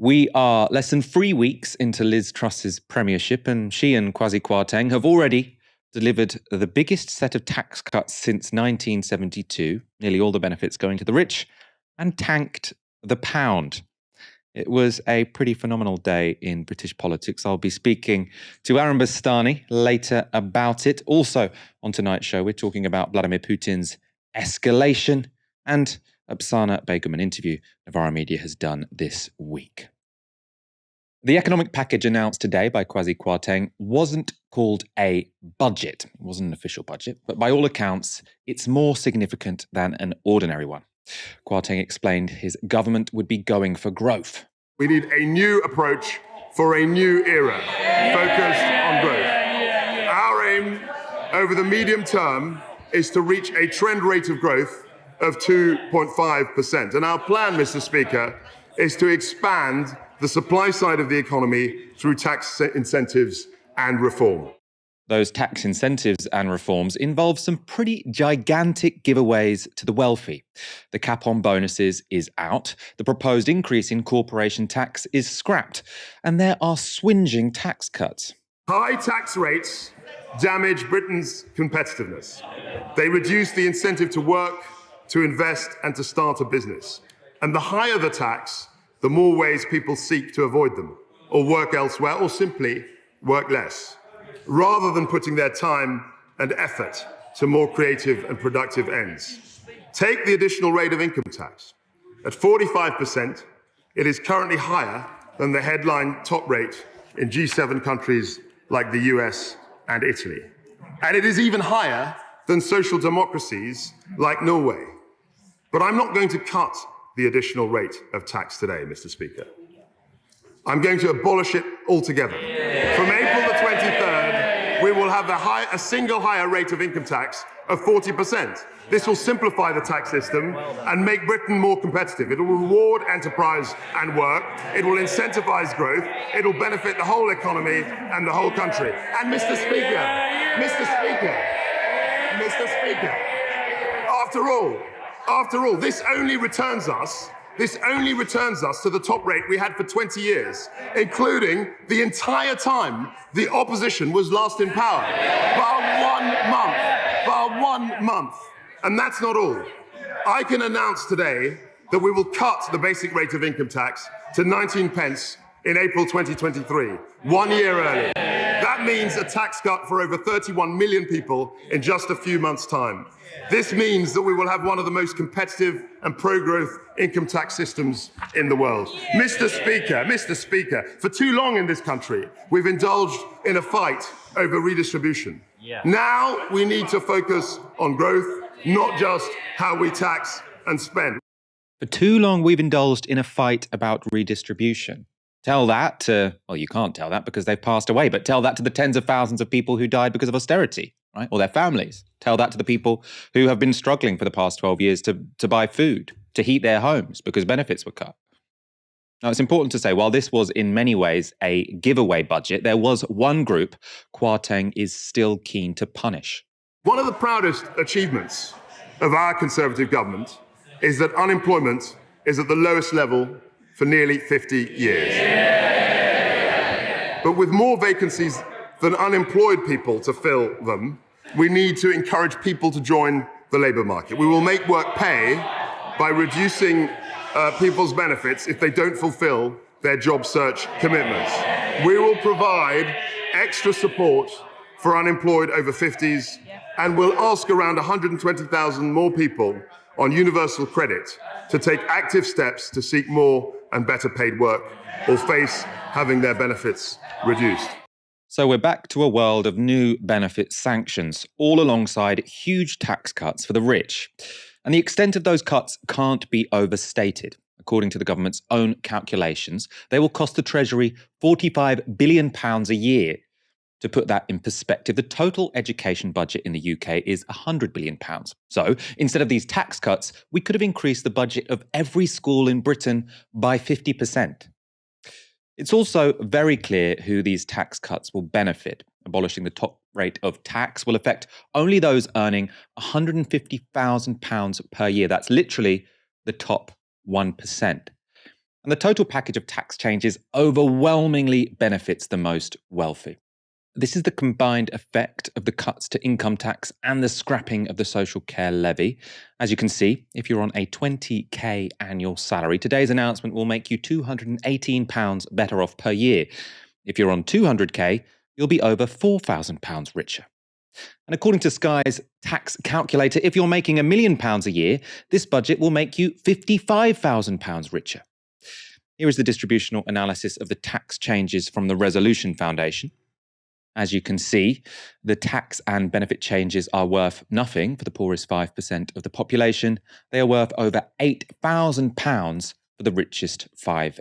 We are less than 3 weeks into Liz Truss's premiership, and she and Kwasi Kwarteng have already delivered the biggest set of tax cuts since 1972, nearly all the benefits going to the rich, and tanked the pound. It was a pretty phenomenal day in British politics. I'll be speaking to Aaron Bastani later about it. Also, on tonight's show, we're talking about Vladimir Putin's escalation and Apsana Begum, an interview Novara Media has done this week. The economic package announced today by Kwasi Kwarteng wasn't called a budget. It wasn't an official budget, but by all accounts, it's more significant than an ordinary one. Kwarteng explained his government would be going for growth. We need a new approach for a new era, focused on growth. Our aim over the medium term is to reach a trend rate of growth of 2.5%. And our plan, Mr. Speaker, is to expand the supply side of the economy through tax incentives and reform. Those tax incentives and reforms involve some pretty gigantic giveaways to the wealthy. The cap on bonuses is out, the proposed increase in corporation tax is scrapped, and there are swinging tax cuts. High tax rates damage Britain's competitiveness. They reduce the incentive to work, to invest, and to start a business. And the higher the tax, the more ways people seek to avoid them, or work elsewhere, or simply work less, rather than putting their time and effort to more creative and productive ends. Take the additional rate of income tax. At 45%, it is currently higher than the headline top rate in G7 countries like the US and Italy. And it is even higher than social democracies like Norway. But I'm not going to cut the additional rate of tax today, Mr. Speaker. I'm going to abolish it altogether. From April the 23rd, we will have a single higher rate of income tax of 40%. This will simplify the tax system and make Britain more competitive. It will reward enterprise and work. It will incentivize growth. It will benefit the whole economy and the whole country. And Mr. Speaker, after all, this only returns us to the top rate we had for 20 years, including the entire time the opposition was last in power. Bar 1 month. And that's not all. I can announce today that we will cut the basic rate of income tax to 19 pence in April 2023, 1 year early. That means a tax cut for over 31 million people in just a few months' time. This means that we will have one of the most competitive and pro-growth income tax systems in the world. Mr. Speaker, for too long in this country, we've indulged in a fight over redistribution. Now we need to focus on growth, not just how we tax and spend. For too long, we've indulged in a fight about redistribution. Tell that to, well, you can't tell that because they've passed away, but tell that to the tens of thousands of people who died because of austerity, right? Or their families. Tell that to the people who have been struggling for the past 12 years to buy food, to heat their homes because benefits were cut. Now, it's important to say, while this was in many ways a giveaway budget, there was one group Kwarteng is still keen to punish. One of the proudest achievements of our Conservative government is that unemployment is at the lowest level for nearly 50 years. But with more vacancies than unemployed people to fill them, we need to encourage people to join the labour market. We will make work pay by reducing people's benefits if they don't fulfil their job search commitments. We will provide extra support for unemployed over 50s, and we'll ask around 120,000 more people on universal credit to take active steps to seek more and better paid work or face having their benefits reduced. So we're back to a world of new benefit sanctions, all alongside huge tax cuts for the rich. And the extent of those cuts can't be overstated. According to the government's own calculations, they will cost the Treasury £45 billion a year. To put that in perspective, the total education budget in the UK is £100 billion. So instead of these tax cuts, we could have increased the budget of every school in Britain by 50%. It's also very clear who these tax cuts will benefit. Abolishing the top rate of tax will affect only those earning £150,000 per year. That's literally the top 1%. And the total package of tax changes overwhelmingly benefits the most wealthy. This is the combined effect of the cuts to income tax and the scrapping of the social care levy. As you can see, if you're on a 20k annual salary, today's announcement will make you £218 better off per year. If you're on 200k, you'll be over £4,000 richer. And according to Sky's tax calculator, if you're making £1 million a year, this budget will make you £55,000 richer. Here is the distributional analysis of the tax changes from the Resolution Foundation. As you can see, the tax and benefit changes are worth nothing for the poorest 5% of the population. They are worth over £8,000 for the richest 5%.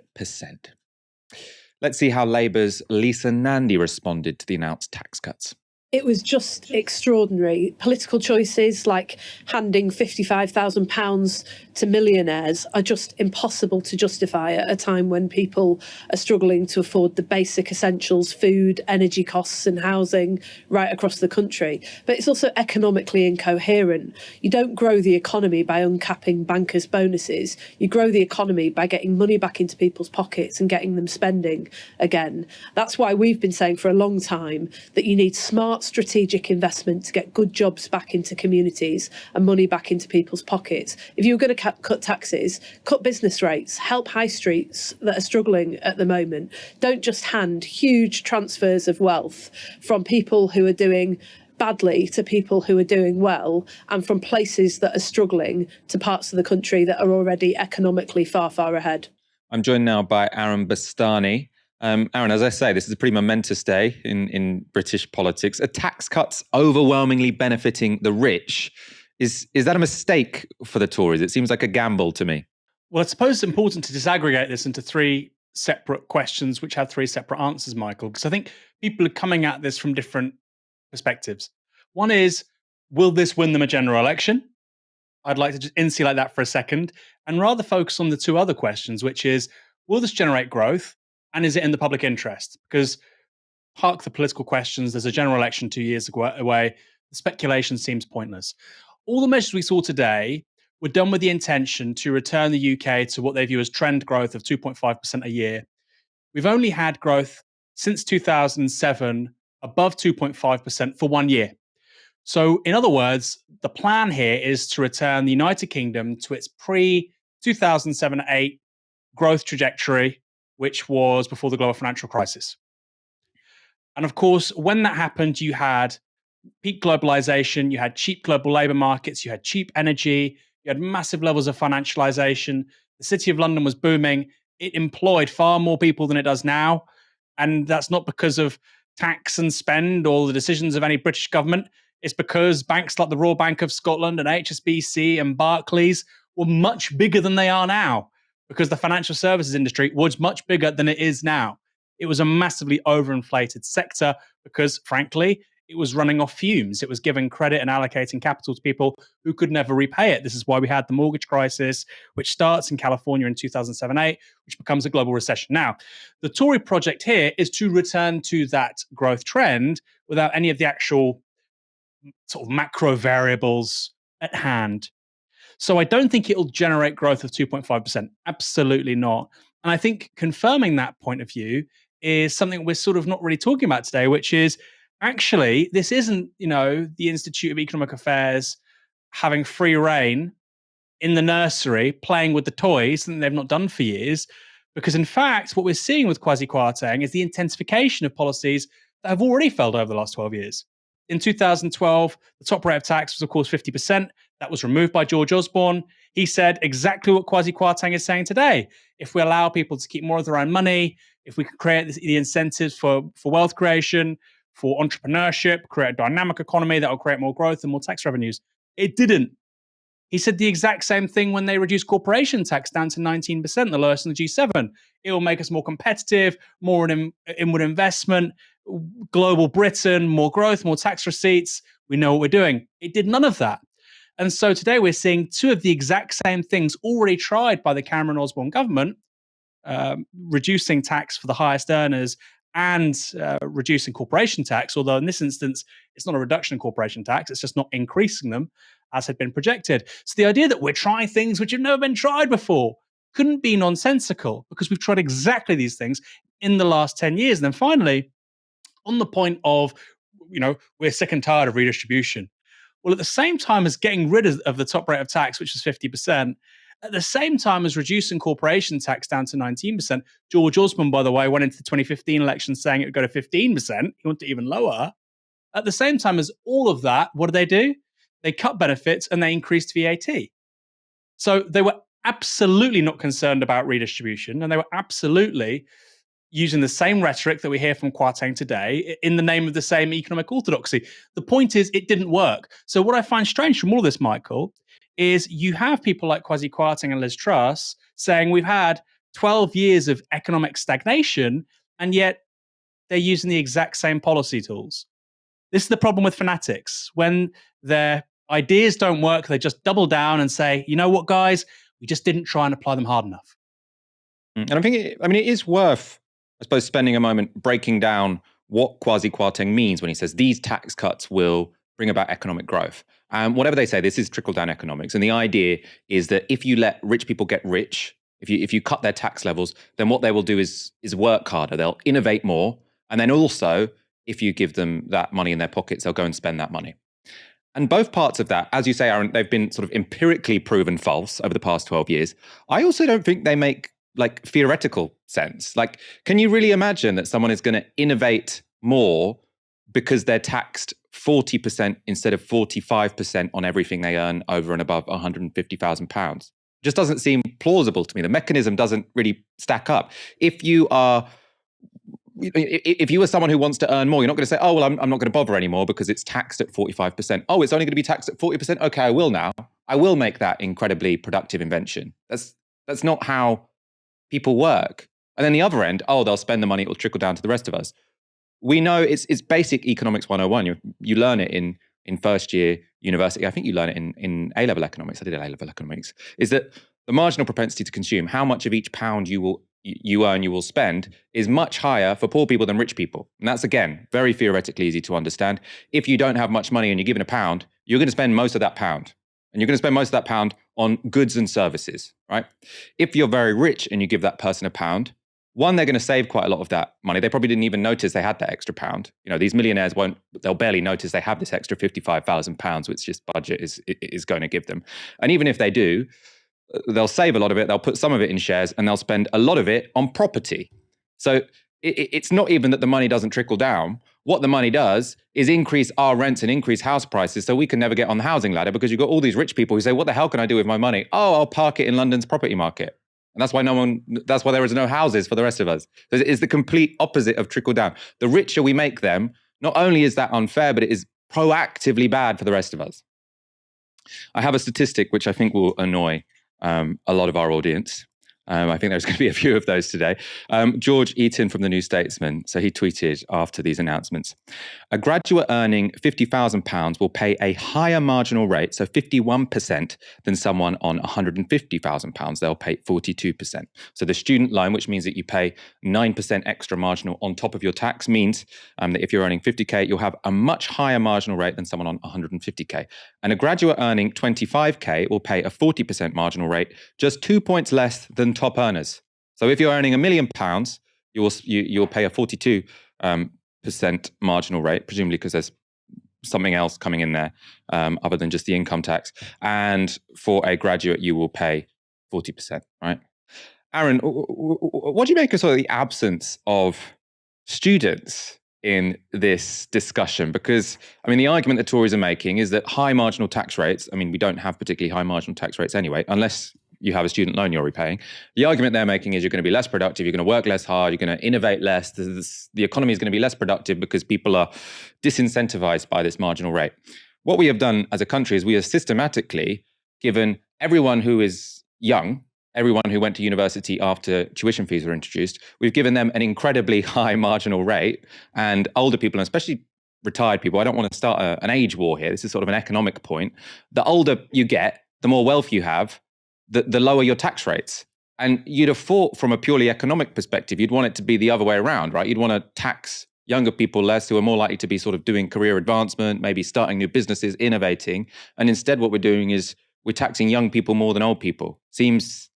Let's see how Labour's Lisa Nandy responded to the announced tax cuts. It was just extraordinary. Political choices like handing £55,000 to millionaires are just impossible to justify at a time when people are struggling to afford the basic essentials, food, energy costs and housing right across the country. But it's also economically incoherent. You don't grow the economy by uncapping bankers' bonuses. You grow the economy by getting money back into people's pockets and getting them spending again. That's why we've been saying for a long time that you need smart strategic investment to get good jobs back into communities and money back into people's pockets. If you were going to cut taxes, cut business rates, help high streets that are struggling at the moment. Don't just hand huge transfers of wealth from people who are doing badly to people who are doing well, and from places that are struggling to parts of the country that are already economically far, far ahead. I'm joined now by Aaron Bastani. Aaron, as I say, this is a pretty momentous day in British politics. Are tax cuts overwhelmingly benefiting the rich? Is that a mistake for the Tories? It seems like a gamble to me. Well, I suppose it's important to disaggregate this into three separate questions which have three separate answers, Michael, because I think people are coming at this from different perspectives. One is, will this win them a general election? I'd like to just insulate that for a second and rather focus on the two other questions, which is, will this generate growth and is it in the public interest? Because park the political questions, there's a general election 2 years away, the speculation seems pointless. All the measures we saw today were done with the intention to return the UK to what they view as trend growth of 2.5% a year. We've only had growth since 2007 above 2.5% for 1 year. So in other words, the plan here is to return the United Kingdom to its pre-2007-8 growth trajectory, which was before the global financial crisis. And of course, when that happened, you had peak globalization, you had cheap global labor markets, you had cheap energy, you had massive levels of financialization. The city of London was booming. It employed far more people than it does now. And that's not because of tax and spend or the decisions of any British government. It's because banks like the Royal Bank of Scotland and HSBC and Barclays were much bigger than they are now, because the financial services industry was much bigger than it is now. It was a massively overinflated sector because, frankly, it was running off fumes. It was giving credit and allocating capital to people who could never repay it. This is why we had the mortgage crisis, which starts in California in 2007-8, which becomes a global recession. Now, the Tory project here is to return to that growth trend without any of the actual sort of macro variables at hand. So I don't think it'll generate growth of 2.5%. Absolutely not. And I think confirming that point of view is something we're sort of not really talking about today, which is actually, this isn't, the Institute of Economic Affairs having free reign in the nursery, playing with the toys that they've not done for years. Because in fact, what we're seeing with Kwasi Kwarteng is the intensification of policies that have already failed over the last 12 years. In 2012, the top rate of tax was, of course, 50%. That was removed by George Osborne. He said exactly what Kwasi Kwarteng is saying today. If we allow people to keep more of their own money, if we can create the incentives for wealth creation, for entrepreneurship, create a dynamic economy that will create more growth and more tax revenues. It didn't. He said the exact same thing when they reduced corporation tax down to 19%, the lowest in the G7. It will make us more competitive, more inward investment, global Britain, more growth, more tax receipts. We know what we're doing. It did none of that. And so today we're seeing two of the exact same things already tried by the Cameron-Osborne government, reducing tax for the highest earners and reducing corporation tax, although in this instance, it's not a reduction in corporation tax, it's just not increasing them as had been projected. So the idea that we're trying things which have never been tried before, couldn't be nonsensical because we've tried exactly these things in the last 10 years. And then finally, on the point of, we're sick and tired of redistribution. Well, at the same time as getting rid of the top rate of tax, which is 50%, at the same time as reducing corporation tax down to 19%, George Osborne, by the way, went into the 2015 election saying it would go to 15%. He wanted it even lower. At the same time as all of that, what do? They cut benefits and they increased VAT. So they were absolutely not concerned about redistribution, and they were absolutely using the same rhetoric that we hear from Kwarteng today in the name of the same economic orthodoxy. The point is, it didn't work. So what I find strange from all of this, Michael, is you have people like Kwasi Kwarteng and Liz Truss saying we've had 12 years of economic stagnation, and yet they're using the exact same policy tools. This is the problem with fanatics. When their ideas don't work, they just double down and say, you know what, guys, we just didn't try and apply them hard enough. And I think, it is worth, I suppose, spending a moment breaking down what Kwasi Kwarteng means when he says these tax cuts will bring about economic growth. Whatever they say, this is trickle-down economics. And the idea is that if you let rich people get rich, if you cut their tax levels, then what they will do is work harder. They'll innovate more. And then also, if you give them that money in their pockets, they'll go and spend that money. And both parts of that, as you say, Aaron, they've been sort of empirically proven false over the past 12 years. I also don't think they make theoretical sense. Can you really imagine that someone is going to innovate more because they're taxed 40% instead of 45% on everything they earn over and above £150,000? Just doesn't seem plausible to me. The mechanism doesn't really stack up. If you are someone who wants to earn more, you're not going to say, oh, well, I'm not going to bother anymore because it's taxed at 45%. Oh, it's only going to be taxed at 40%. Okay, I will now. I will make that incredibly productive invention. That's not how people work. And then the other end, oh, they'll spend the money, it will trickle down to the rest of us. We know it's basic economics 101. You learn it in first year university. I think you learn it in A-level economics. I did A-level economics. Is that the marginal propensity to consume, how much of each pound you earn, you will spend, is much higher for poor people than rich people. And that's, again, very theoretically easy to understand. If you don't have much money and you're given a pound, you're going to spend most of that pound. And you're going to spend most of that pound on goods and services, right? If you're very rich and you give that person a pound, one, they're going to save quite a lot of that money. They probably didn't even notice they had that extra pound. These millionaires they'll barely notice they have this extra £55,000, which this budget is going to give them. And even if they do, they'll save a lot of it, they'll put some of it in shares, and they'll spend a lot of it on property. So it's not even that the money doesn't trickle down. What the money does is increase our rents and increase house prices so we can never get on the housing ladder, because you've got all these rich people who say, what the hell can I do with my money? Oh, I'll park it in London's property market. And that's why there is no houses for the rest of us. So it's the complete opposite of trickle down. The richer we make them, not only is that unfair, but it is proactively bad for the rest of us. I have a statistic which I think will annoy a lot of our audience. I think there's going to be a few of those today. George Eaton from the New Statesman, so he tweeted after these announcements, a graduate earning £50,000 will pay a higher marginal rate, so 51%, than someone on £150,000. They'll pay 42%. So the student loan, which means that you pay 9% extra marginal on top of your tax, means that if you're earning 50k, you'll have a much higher marginal rate than someone on 150k. And a graduate earning 25k will pay a 40% marginal rate, just 2 points less than top earners. So if you're earning £1 million, you'll pay a 42% marginal rate, presumably because there's something else coming in there other than just the income tax. And for a graduate, you will pay 40%, right? Aaron, what do you make of sort of the absence of students in this discussion? Because, the argument that Tories are making is that high marginal tax rates, we don't have particularly high marginal tax rates anyway, unless you have a student loan you're repaying. The argument they're making is you're going to be less productive, you're going to work less hard, you're going to innovate less. The economy is going to be less productive because people are disincentivized by this marginal rate. What we have done as a country is we have systematically given everyone who is young, everyone who went to university after tuition fees were introduced, we've given them an incredibly high marginal rate, and older people, and especially retired people, I don't want to start an age war here, this is sort of an economic point, the older you get, the more wealth you have, the lower your tax rates. And you'd have thought from a purely economic perspective, you'd want it to be the other way around, right? You'd want to tax younger people less, who are more likely to be sort of doing career advancement, maybe starting new businesses, innovating. And instead what we're doing is we're taxing young people more than old people. Seems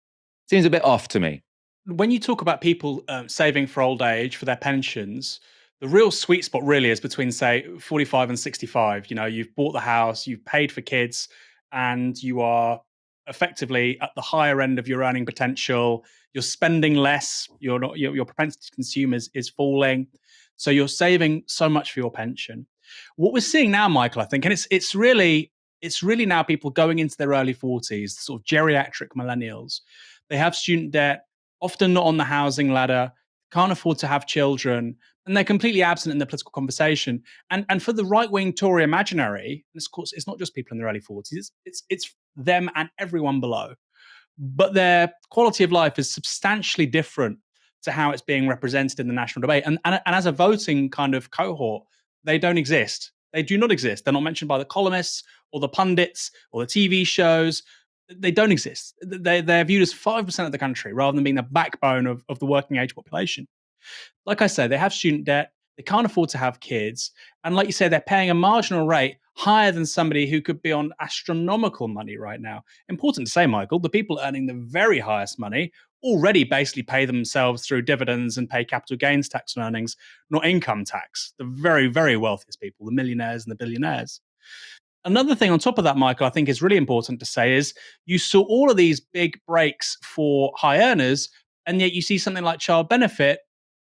Seems a bit off to me. When you talk about people saving for old age, for their pensions, the real sweet spot really is between, say, 45 and 65. You know, you've bought the house, you've paid for kids, and you are effectively at the higher end of your earning potential. You're spending less. You're not, your propensity to consume is falling. So you're saving so much for your pension. What we're seeing now, Michael, I think, and it's really now people going into their early 40s, sort of geriatric millennials. They have student debt, often not on the housing ladder, can't afford to have children, and they're completely absent in the political conversation. And for the right-wing Tory imaginary, and of course, it's not just people in their early 40s, it's them and everyone below. But their quality of life is substantially different to how it's being represented in the national debate. And as a voting kind of cohort, they don't exist. They do not exist. They're not mentioned by the columnists or the pundits or the TV shows. They don't exist. They're viewed as 5% of the country rather than being the backbone of the working age population. Like I say, they have student debt, they can't afford to have kids. And like you say, they're paying a marginal rate higher than somebody who could be on astronomical money right now. Important to say, Michael, the people earning the very highest money already basically pay themselves through dividends and pay capital gains tax on earnings, not income tax. The very, very wealthiest people, the millionaires and the billionaires. Another thing on top of that, Michael, I think is really important to say is you saw all of these big breaks for high earners, and yet you see something like child benefit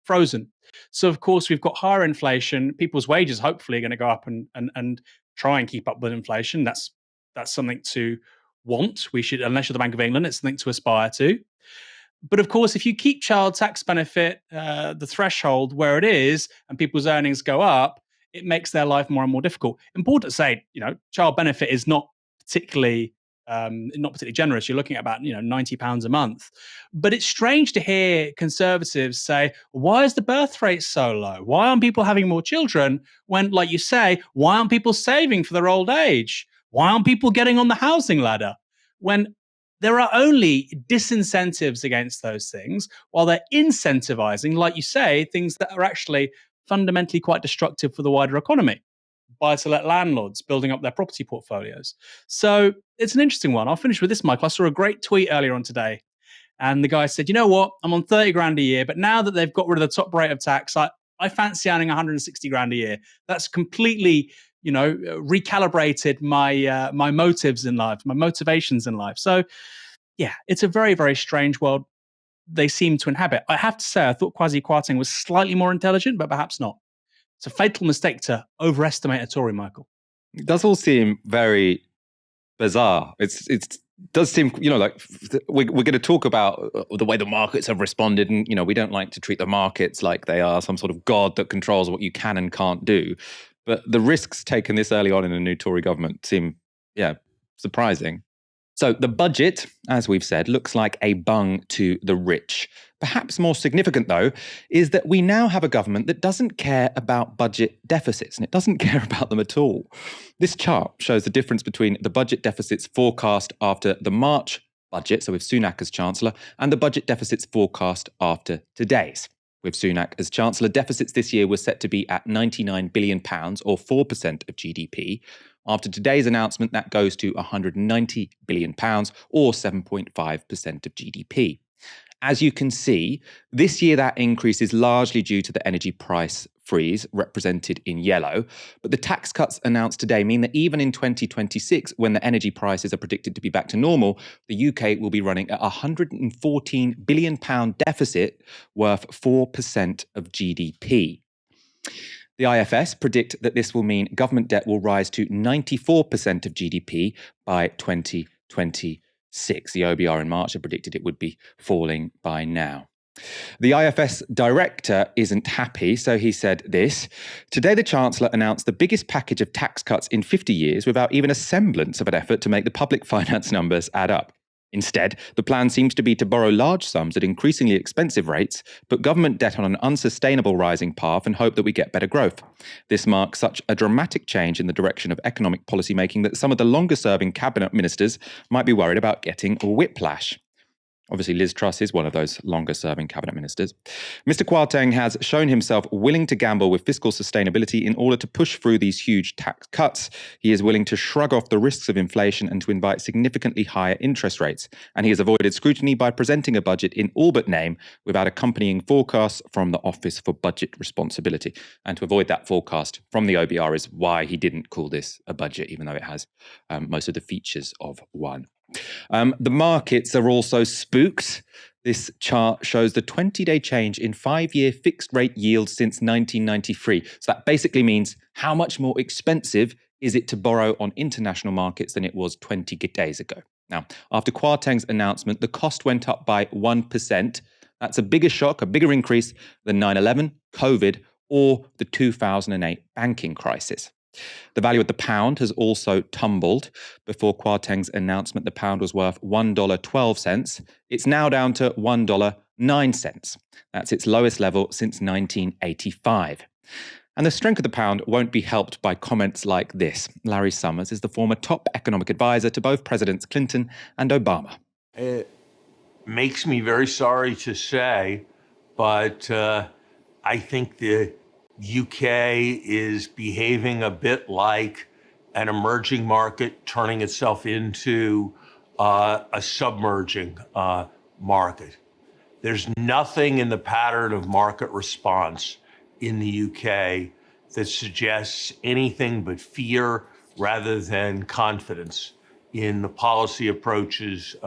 frozen. So, of course, we've got higher inflation. People's wages hopefully are going to go up and try and keep up with inflation. That's something to want. We should, unless you're the Bank of England, it's something to aspire to. But of course, if you keep child tax benefit, the threshold where it is, and people's earnings go up, it makes their life more and more difficult. Important to say, child benefit is not particularly generous. You're looking at about £90 a month. But it's strange to hear conservatives say, why is the birth rate so low? Why aren't people having more children? When, like you say, why aren't people saving for their old age? Why aren't people getting on the housing ladder? When there are only disincentives against those things, while they're incentivizing, like you say, things that are actually fundamentally quite destructive for the wider economy. Buy-to-let landlords building up their property portfolios. So it's an interesting one. I'll finish with this, Michael. I saw a great tweet earlier on today, and the guy said, you know what? I'm on 30 grand a year, but now that they've got rid of the top rate of tax, I fancy earning 160 grand a year. That's completely, recalibrated my motives in life, my motivations in life. So yeah, it's a very, very strange world they seem to inhabit. I have to say, I thought Kwasi Kwarteng was slightly more intelligent, but perhaps not. It's a fatal mistake to overestimate a Tory, Michael. It does all seem very bizarre. It does seem, like we're going to talk about the way the markets have responded, and we don't like to treat the markets like they are some sort of god that controls what you can and can't do. But the risks taken this early on in a new Tory government seem, surprising. So the budget, as we've said, looks like a bung to the rich. Perhaps more significant, though, is that we now have a government that doesn't care about budget deficits, and it doesn't care about them at all. This chart shows the difference between the budget deficits forecast after the March budget, so with Sunak as Chancellor, and the budget deficits forecast after today's. With Sunak as Chancellor, deficits this year were set to be at £99 billion, or 4% of GDP. After today's announcement, that goes to £190 billion, or 7.5% of GDP. As you can see, this year that increase is largely due to the energy price freeze, represented in yellow. But the tax cuts announced today mean that even in 2026, when the energy prices are predicted to be back to normal, the UK will be running a £114 billion deficit worth 4% of GDP. The IFS predict that this will mean government debt will rise to 94% of GDP by 2026. The OBR in March had predicted it would be falling by now. The IFS director isn't happy, so he said this. Today, the Chancellor announced the biggest package of tax cuts in 50 years without even a semblance of an effort to make the public finance numbers add up. Instead, the plan seems to be to borrow large sums at increasingly expensive rates, put government debt on an unsustainable rising path, and hope that we get better growth. This marks such a dramatic change in the direction of economic policymaking that some of the longer-serving cabinet ministers might be worried about getting whiplash. Obviously, Liz Truss is one of those longer-serving cabinet ministers. Mr. Kwarteng has shown himself willing to gamble with fiscal sustainability in order to push through these huge tax cuts. He is willing to shrug off the risks of inflation and to invite significantly higher interest rates. And he has avoided scrutiny by presenting a budget in all but name without accompanying forecasts from the Office for Budget Responsibility. And to avoid that forecast from the OBR is why he didn't call this a budget, even though it has most of the features of one. The markets are also spooked. This chart shows the 20-day change in 5-year fixed rate yield since 1993. So that basically means how much more expensive is it to borrow on international markets than it was 20 days ago. Now, after Kwarteng's announcement, the cost went up by 1%. That's a bigger shock, a bigger increase than 9/11, COVID, or the 2008 banking crisis. The value of the pound has also tumbled. Before Kwarteng's announcement, the pound was worth $1.12. It's now down to $1.09. That's its lowest level since 1985. And the strength of the pound won't be helped by comments like this. Larry Summers is the former top economic advisor to both Presidents Clinton and Obama. It makes me very sorry to say, but I think the UK is behaving a bit like an emerging market turning itself into a submerging market. There's nothing in the pattern of market response in the UK that suggests anything but fear rather than confidence in the policy approaches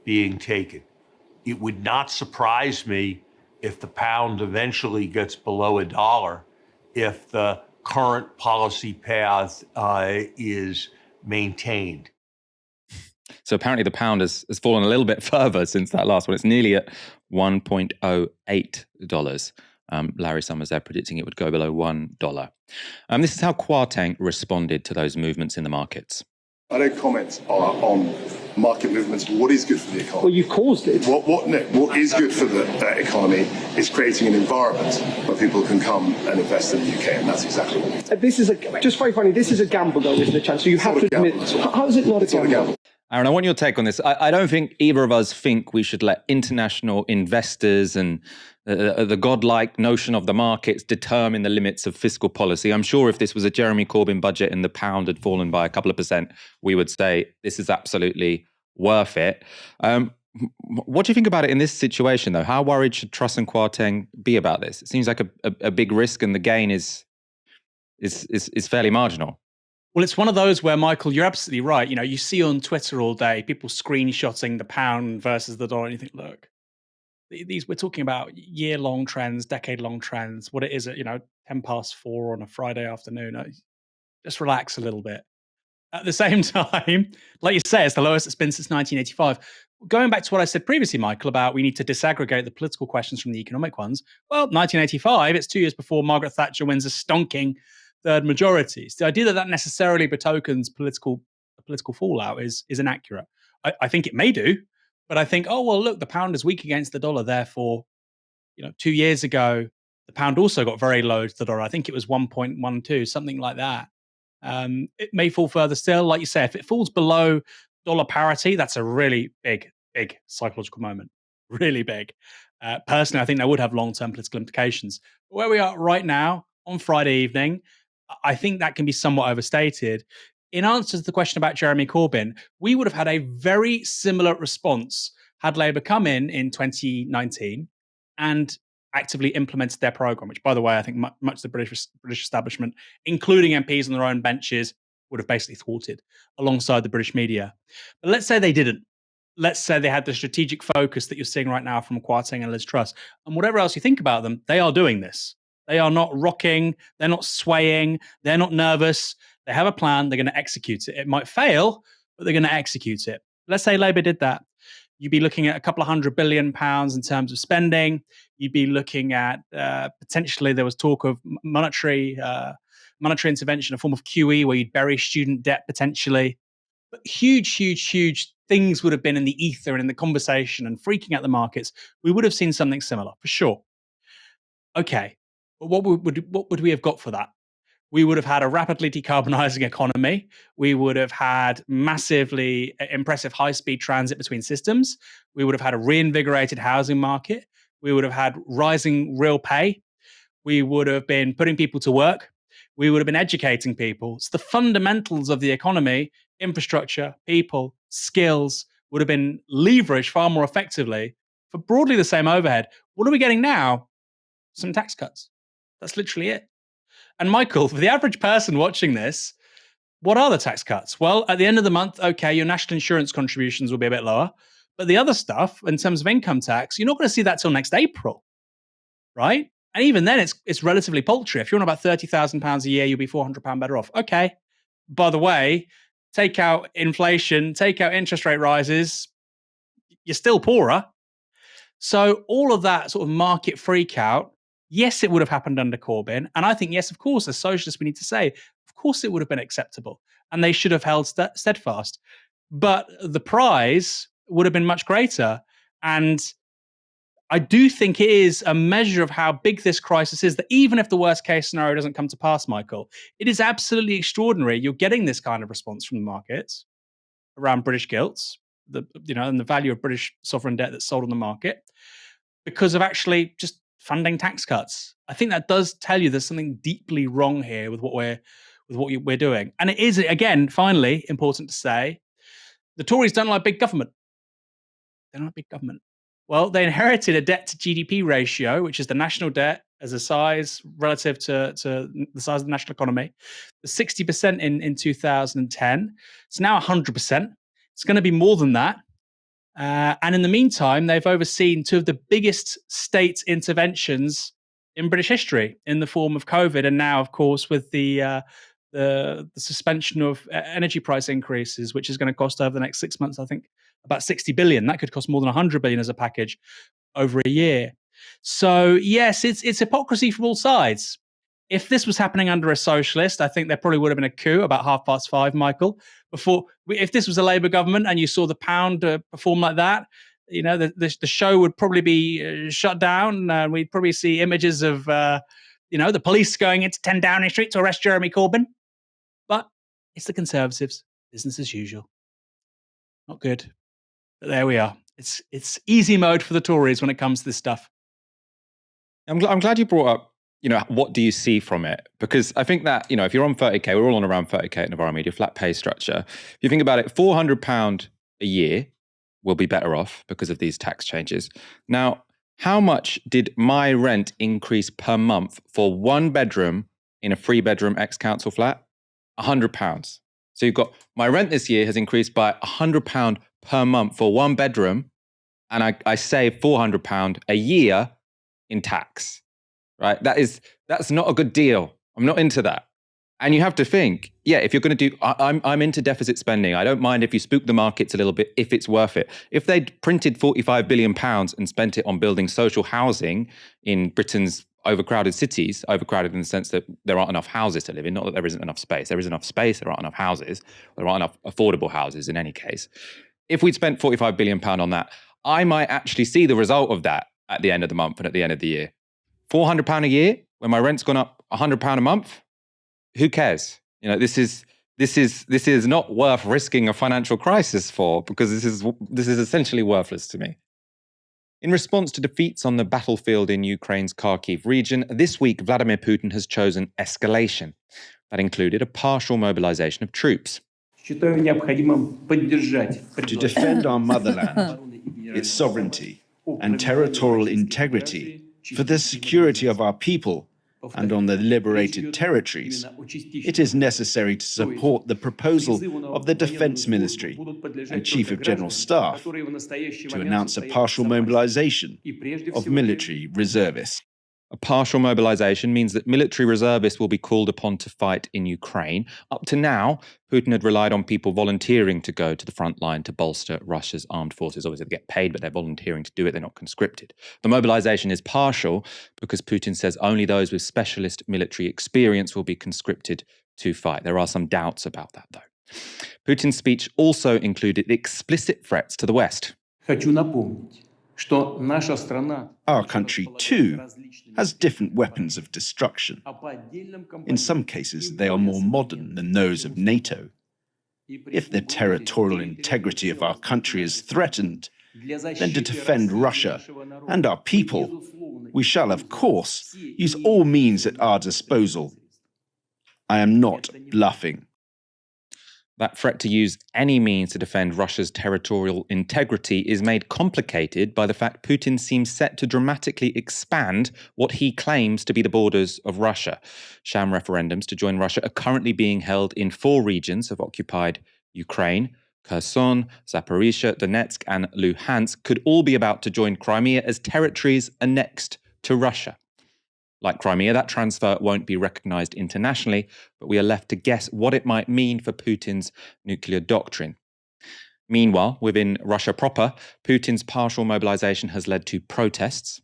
being taken. It would not surprise me if the pound eventually gets below $1, if the current policy path is maintained. So apparently the pound has fallen a little bit further since that last one. It's nearly at $1.08. Larry Summers there predicting it would go below $1. This is how Kwarteng responded to those movements in the markets. I don't comment on market movements. What is good for the economy? Well, you've caused it. What is good for the economy is creating an environment where people can come and invest in the UK, and that's exactly what we do. This is just very funny. This is a gamble, though, isn't it, Chan? So you have to admit. How is it not a gamble? Aaron, I want your take on this. I don't think either of us think we should let international investors and the godlike notion of the markets determine the limits of fiscal policy. I'm sure if this was a Jeremy Corbyn budget and the pound had fallen by a couple of percent, we would say this is absolutely worth it. What do you think about it in this situation, though? How worried should Truss and Kwarteng be about this? It seems like a big risk, and the gain is fairly marginal. Well, it's one of those where, Michael, you're absolutely right. You know, you see on Twitter all day people screenshotting the pound versus the dollar, and you think, look, we're talking about year-long trends, decade-long trends. What it is at 4:10 on a Friday afternoon. Just relax a little bit. At the same time, like you say, it's the lowest it's been since 1985. Going back to what I said previously, Michael, about we need to disaggregate the political questions from the economic ones. Well, 1985, it's 2 years before Margaret Thatcher wins a stonking third majority. So the idea that necessarily betokens political fallout is inaccurate. I think it may do, but I think, oh, well, look, the pound is weak against the dollar. Therefore, 2 years ago, the pound also got very low to the dollar. I think it was 1.12, something like that. It may fall further still. Like you say, if it falls below dollar parity, that's a really big psychological moment. Really big. Personally, I think that would have long-term political implications. But where we are right now, on Friday evening, I think that can be somewhat overstated. In answer to the question about Jeremy Corbyn, we would have had a very similar response had Labour come in 2019 and actively implemented their programme, which, by the way, I think much of the British establishment, including MPs on their own benches, would have basically thwarted alongside the British media. But let's say they didn't. Let's say they had the strategic focus that you're seeing right now from Kwarteng and Liz Truss. And whatever else you think about them, they are doing this. They are not rocking. They're not swaying. They're not nervous. They have a plan. They're going to execute it. It might fail, but they're going to execute it. Let's say Labour did that. You'd be looking at a couple of £100 billion in terms of spending. You'd be looking at potentially there was talk of monetary intervention, a form of QE where you'd bury student debt potentially. But huge things would have been in the ether and in the conversation and freaking out the markets. We would have seen something similar for sure. Okay, but what would we have got for that? we would have had a rapidly decarbonizing economy. We would have had massively impressive high-speed transit between systems. We would have had a reinvigorated housing market. We would have had rising real pay. We would have been putting people to work. We would have been educating people. So the fundamentals of the economy, infrastructure, people, skills, would have been leveraged far more effectively for broadly the same overhead. What are we getting now? Some tax cuts. That's literally it. And Michael, for the average person watching this, what are the tax cuts? Well, at the end of the month, okay, your national insurance contributions will be a bit lower. But the other stuff, in terms of income tax, you're not going to see that till next April, right? And even then, it's relatively paltry. If you're on about £30,000 a year, you'll be £400 better off. Okay. By the way, take out inflation, take out interest rate rises, you're still poorer. So all of that sort of market freak out, yes, it would have happened under Corbyn. And I think, yes, of course, as socialists, we need to say, of course, it would have been acceptable. And they should have held steadfast. But the prize would have been much greater. And I do think it is a measure of how big this crisis is, that even if the worst case scenario doesn't come to pass, Michael, it is absolutely extraordinary. You're getting this kind of response from the markets around British gilts, and the value of British sovereign debt that's sold on the market because of actually just funding tax cuts. I think that does tell you there's something deeply wrong here with what we're doing. And it is, again, finally, important to say, the Tories don't like big government. They don't like big government. Well, they inherited a debt to GDP ratio, which is the national debt as a size relative to the size of the national economy, 60% in 2010. It's now 100%. It's going to be more than that. And in the meantime, they've overseen two of the biggest state interventions in British history in the form of COVID, and now, of course, with the suspension of energy price increases, which is going to cost over the next 6 months, I think, about 60 billion. That could cost more than 100 billion as a package over a year. So yes, it's hypocrisy from all sides. If this was happening under a socialist, I think there probably would have been a coup about 5:30, Michael. If this was a Labour government and you saw the pound perform like that, the show would probably be shut down. We'd probably see images of the police going into 10 Downing Street to arrest Jeremy Corbyn. But it's the Conservatives, business as usual. Not good. But there we are. It's easy mode for the Tories when it comes to this stuff. I'm glad you brought up, what do you see from it? Because I think that, if you're on 30K, we're all on around 30K at Novara Media, flat pay structure. If you think about it, £400 a year will be better off because of these tax changes. Now, how much did my rent increase per month for one bedroom in a 3-bedroom ex-council flat? £100. So you've got, my rent this year has increased by £100 per month for one bedroom, and I save £400 a year in tax, right? That's not a good deal. I'm not into that. And you have to think, if you're going to do, I'm into deficit spending. I don't mind if you spook the markets a little bit, if it's worth it. If they'd printed £45 billion and spent it on building social housing in Britain's overcrowded cities, overcrowded in the sense that there aren't enough houses to live in, not that there isn't enough space. There is enough space, there aren't enough houses, there aren't enough affordable houses in any case. If we'd spent £45 billion on that, I might actually see the result of that at the end of the month and at the end of the year. £400 a year, when my rent's gone up £100 a month, who cares? This is not worth risking a financial crisis for, because this is essentially worthless to me. In response to defeats on the battlefield in Ukraine's Kharkiv region, this week Vladimir Putin has chosen escalation. That included a partial mobilization of troops. To defend our motherland, its sovereignty and territorial integrity, for the security of our people and on the liberated territories, it is necessary to support the proposal of the Defense Ministry and Chief of General Staff to announce a partial mobilization of military reservists. A partial mobilization means that military reservists will be called upon to fight in Ukraine. Up to now, Putin had relied on people volunteering to go to the front line to bolster Russia's armed forces. Obviously, they get paid, but they're volunteering to do it. They're not conscripted. The mobilization is partial because Putin says only those with specialist military experience will be conscripted to fight. There are some doubts about that, though. Putin's speech also included explicit threats to the West. Our country, too, has different weapons of destruction. In some cases, they are more modern than those of NATO. If the territorial integrity of our country is threatened, then to defend Russia and our people, we shall, of course, use all means at our disposal. I am not bluffing. That threat to use any means to defend Russia's territorial integrity is made complicated by the fact Putin seems set to dramatically expand what he claims to be the borders of Russia. Sham referendums to join Russia are currently being held in 4 regions of occupied Ukraine. Kherson, Zaporizhia, Donetsk and Luhansk could all be about to join Crimea as territories annexed to Russia. Like Crimea, that transfer won't be recognized internationally, but we are left to guess what it might mean for Putin's nuclear doctrine. Meanwhile, within Russia proper, Putin's partial mobilization has led to protests.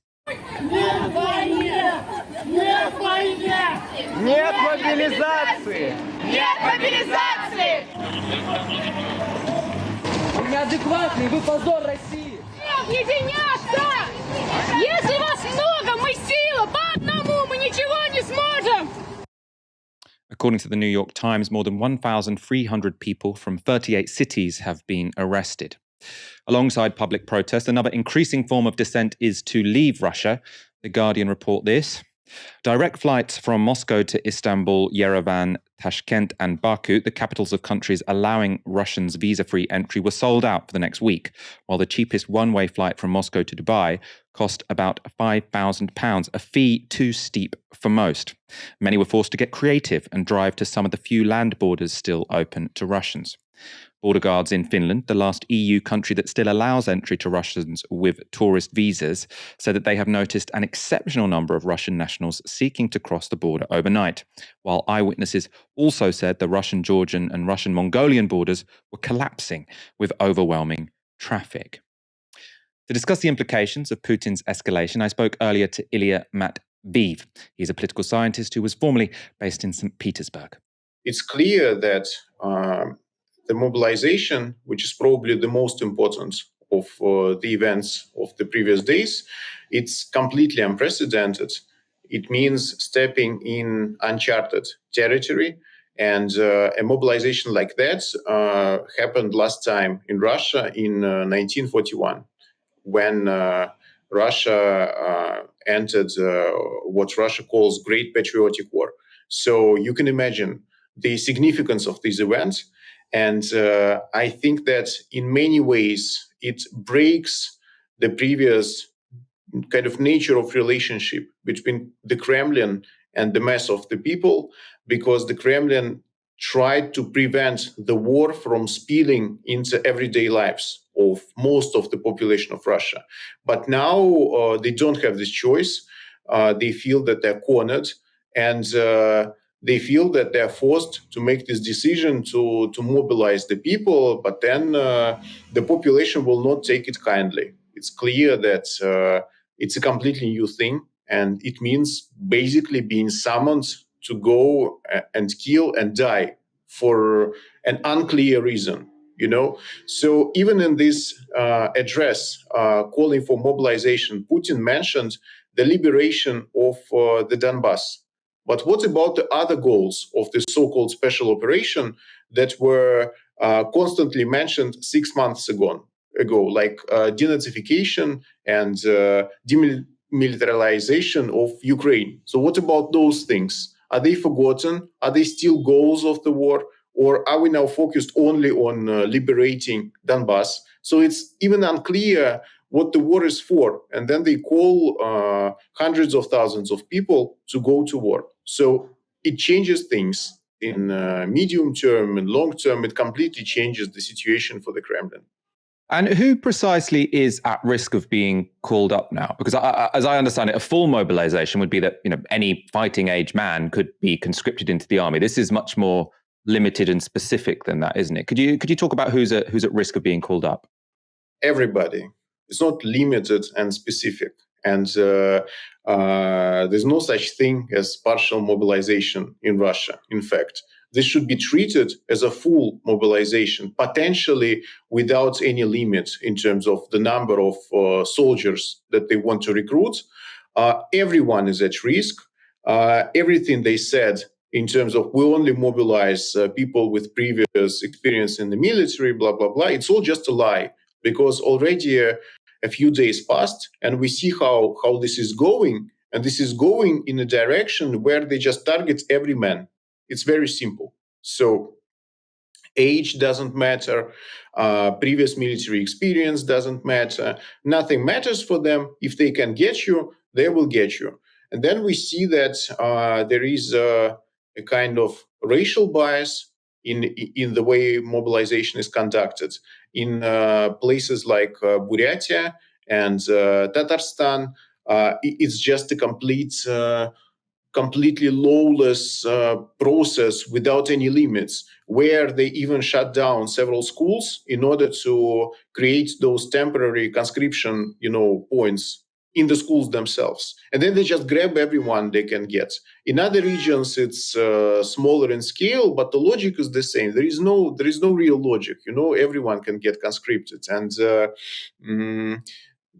According to the New York Times, more than 1,300 people from 38 cities have been arrested. Alongside public protest, another increasing form of dissent is to leave Russia. The Guardian report this. Direct flights from Moscow to Istanbul, Yerevan, Tashkent and Baku, the capitals of countries allowing Russians visa-free entry, were sold out for the next week, while the cheapest one-way flight from Moscow to Dubai cost about £5,000, a fee too steep for most. Many were forced to get creative and drive to some of the few land borders still open to Russians. Border guards in Finland, the last EU country that still allows entry to Russians with tourist visas, said that they have noticed an exceptional number of Russian nationals seeking to cross the border overnight, while eyewitnesses also said the Russian-Georgian and Russian-Mongolian borders were collapsing with overwhelming traffic. To discuss the implications of Putin's escalation, I spoke earlier to Ilya Matveev. He's a political scientist who was formerly based in St. Petersburg. It's clear that the mobilization, which is probably the most important of the events of the previous days, it's completely unprecedented. It means stepping in uncharted territory, and a mobilization like that happened last time in Russia in 1941, when Russia entered what Russia calls Great Patriotic War. So you can imagine the significance of this event. And I think that in many ways, it breaks the previous kind of nature of relationship between the Kremlin and the mass of the people, because the Kremlin tried to prevent the war from spilling into everyday lives of most of the population of Russia. But now they don't have this choice. They feel that they're cornered, and they feel that they're forced to make this decision to mobilize the people, but then the population will not take it kindly. It's clear that it's a completely new thing, and it means basically being summoned to go and kill and die for an unclear reason, you know? So even in this address calling for mobilization, Putin mentioned the liberation of the Donbass. But what about the other goals of the so-called special operation that were constantly mentioned 6 months ago, like denazification and demilitarization of Ukraine? So what about those things? Are they forgotten? Are they still goals of the war? Or are we now focused only on liberating Donbass? So it's even unclear what the war is for. And then they call hundreds of thousands of people to go to war. So it changes things in medium term and long term. It completely changes the situation for the Kremlin. And who precisely is at risk of being called up now? Because as I understand it, a full mobilization would be that any fighting age man could be conscripted into the army. This is much more limited and specific than that, isn't it? Could you talk about who's at risk of being called up? Everybody. It's not limited and specific. And there's no such thing as partial mobilization in Russia. In fact, this should be treated as a full mobilization, potentially without any limit in terms of the number of soldiers that they want to recruit. Everyone is at risk. Everything they said in terms of we only mobilize people with previous experience in the military, blah, blah, blah, it's all just a lie, because already a few days passed and we see how this is going. And this is going in a direction where they just target every man. It's very simple. So age doesn't matter. Previous military experience doesn't matter. Nothing matters for them. If they can get you, they will get you. And then we see that there is a kind of racial bias in the way mobilization is conducted. In places like Buryatia and Tatarstan, it's just a completely lawless process without any limits, where they even shut down several schools in order to create those temporary conscription, points in the schools themselves. And then they just grab everyone they can get. In other regions, it's smaller in scale, but the logic is the same. There is no real logic. Everyone can get conscripted. And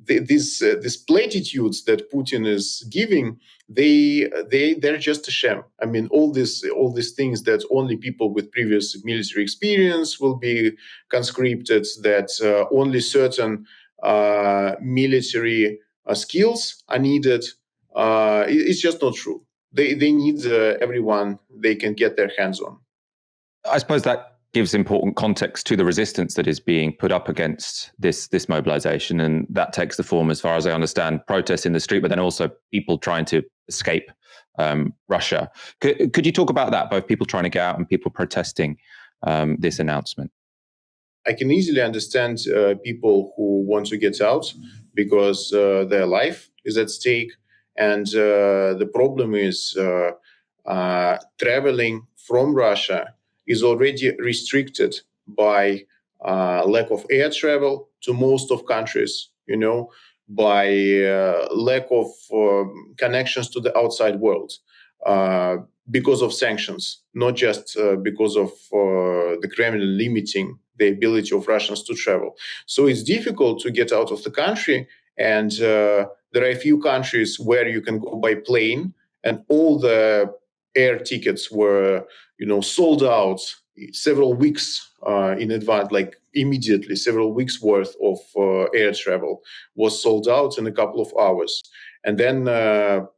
these platitudes that Putin is giving, they're just a sham. I mean, all these things that only people with previous military experience will be conscripted, that only certain military skills are needed. It's just not true. They need everyone they can get their hands on. I suppose that gives important context to the resistance that is being put up against this mobilization, and that takes the form, as far as I understand, protests in the street, but then also people trying to escape Russia. Could you talk about that, both people trying to get out and people protesting this announcement? I can easily understand people who want to get out because their life is at stake, and the problem is traveling from Russia is already restricted by lack of air travel to most of countries, by lack of connections to the outside world because of sanctions, not just because of the Kremlin limiting the ability of Russians to travel. So it's difficult to get out of the country, and there are a few countries where you can go by plane, and all the air tickets were sold out several weeks in advance, like immediately. Several weeks worth of air travel was sold out in a couple of hours. And then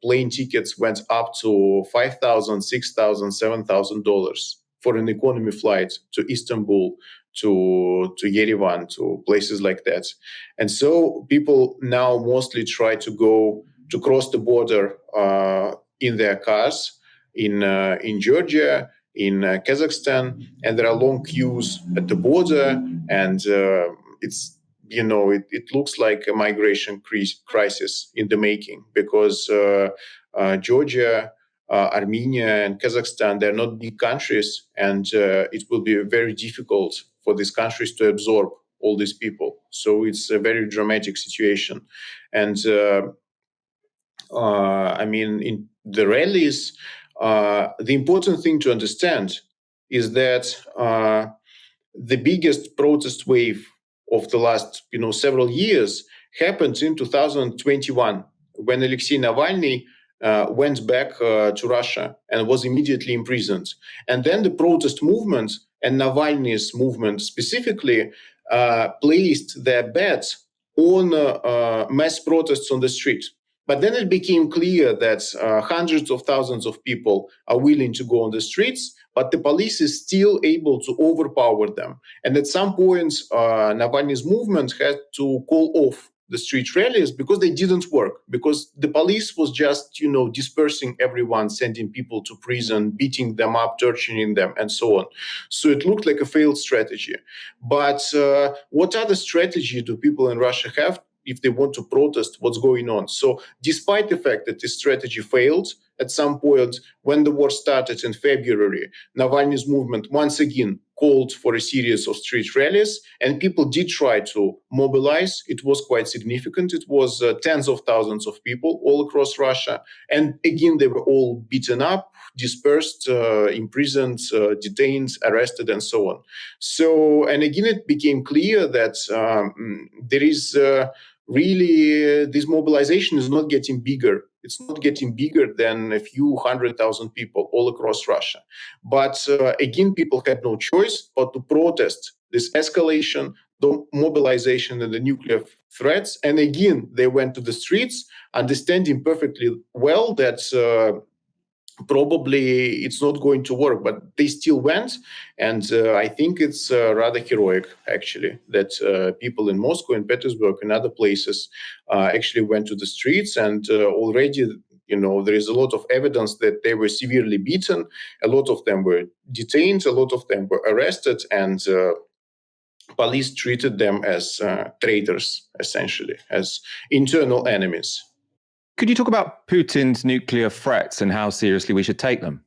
plane tickets went up to $5,000, $6,000, $7,000 for an economy flight to Istanbul, to Yerevan, to places like that. And so people now mostly try to cross the border in their cars in Georgia, in Kazakhstan, and there are long queues at the border, and it looks like a migration crisis in the making, because Georgia, Armenia, and Kazakhstan, they're not big countries, and it will be very difficult for these countries to absorb all these people. So it's a very dramatic situation. And in the rallies, the important thing to understand is that the biggest protest wave of the last several years happened in 2021, when Alexei Navalny went back to Russia and was immediately imprisoned. And then the protest movement, and Navalny's movement specifically, placed their bets on mass protests on the street. But then it became clear that hundreds of thousands of people are willing to go on the streets, but the police is still able to overpower them. And at some point, Navalny's movement had to call off the street rallies because they didn't work, because the police was just, dispersing everyone, sending people to prison, beating them up, torturing them, and so on. So it looked like a failed strategy. But what other strategy do people in Russia have if they want to protest what's going on? So despite the fact that this strategy failed, at some point when the war started in February, Navalny's movement once again called for a series of street rallies, and people did try to mobilize. It was quite significant. It was tens of thousands of people all across Russia. And again, they were all beaten up, dispersed, imprisoned, detained, arrested, and so on. So, and again, it became clear that there is really this mobilization is not getting bigger. It's not getting bigger than a few 100,000 people all across Russia. But again, people had no choice but to protest this escalation, the mobilization and the nuclear threats. And again, they went to the streets, understanding perfectly well that probably it's not going to work, but they still went. And I think it's rather heroic, actually, that people in Moscow and Petersburg and other places actually went to the streets. And already, there is a lot of evidence that they were severely beaten. A lot of them were detained. A lot of them were arrested. And police treated them as traitors, essentially, as internal enemies. Could you talk about Putin's nuclear threats and how seriously we should take them?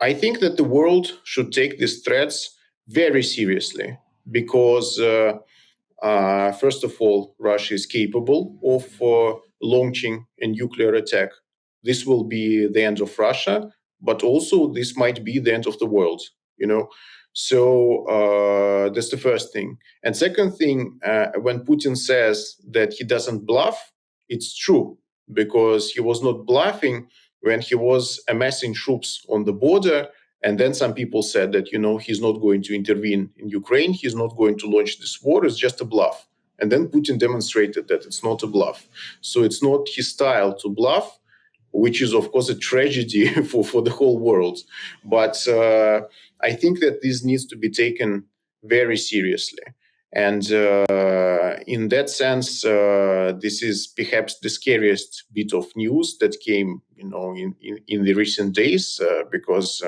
I think that the world should take these threats very seriously because, first of all, Russia is capable of launching a nuclear attack. This will be the end of Russia, but also this might be the end of the world, So that's the first thing. And second thing, when Putin says that he doesn't bluff, it's true. Because he was not bluffing when he was amassing troops on the border. And then some people said that, he's not going to intervene in Ukraine. He's not going to launch this war. It's just a bluff. And then Putin demonstrated that it's not a bluff. So it's not his style to bluff, which is, of course, a tragedy for the whole world. But I think that this needs to be taken very seriously. And in that sense, this is perhaps the scariest bit of news that came, in the recent days, because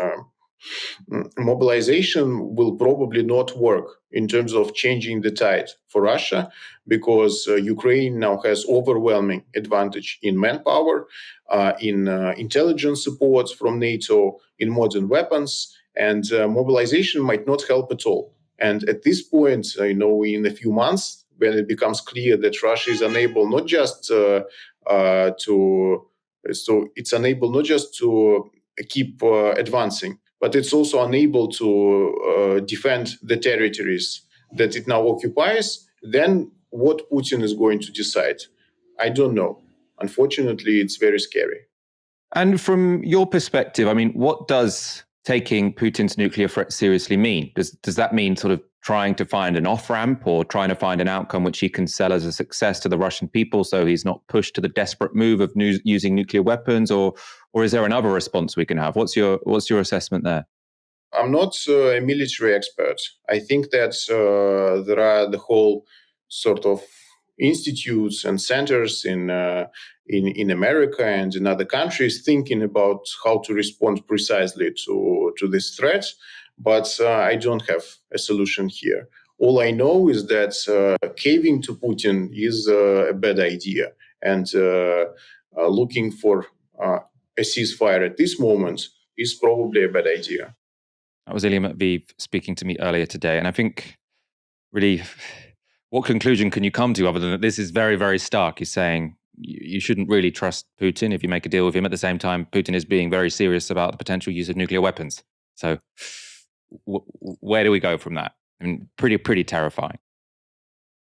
mobilization will probably not work in terms of changing the tide for Russia, because Ukraine now has overwhelming advantage in manpower, in intelligence support from NATO, in modern weapons, and mobilization might not help at all. And at this point, in a few months, when it becomes clear that Russia is unable not just to keep advancing, but it's also unable to defend the territories that it now occupies, then what Putin is going to decide, I don't know. Unfortunately, it's very scary. And from your perspective, what does taking Putin's nuclear threat seriously mean? Does that mean sort of trying to find an off-ramp or trying to find an outcome which he can sell as a success to the Russian people so he's not pushed to the desperate move of using nuclear weapons, or is there another response we can have? What's your assessment there? I'm not a military expert. I think that there are the whole sort of institutes and centers in America and in other countries thinking about how to respond precisely to this threat, but I don't have a solution here. All I know is that caving to Putin is a bad idea, and looking for a ceasefire at this moment is probably a bad idea. That was Ilya Matviv speaking to me earlier today, and I think really, what conclusion can you come to other than that this is very, very stark? He's saying you shouldn't really trust Putin if you make a deal with him. At the same time, Putin is being very serious about the potential use of nuclear weapons. So where do we go from that? Pretty terrifying.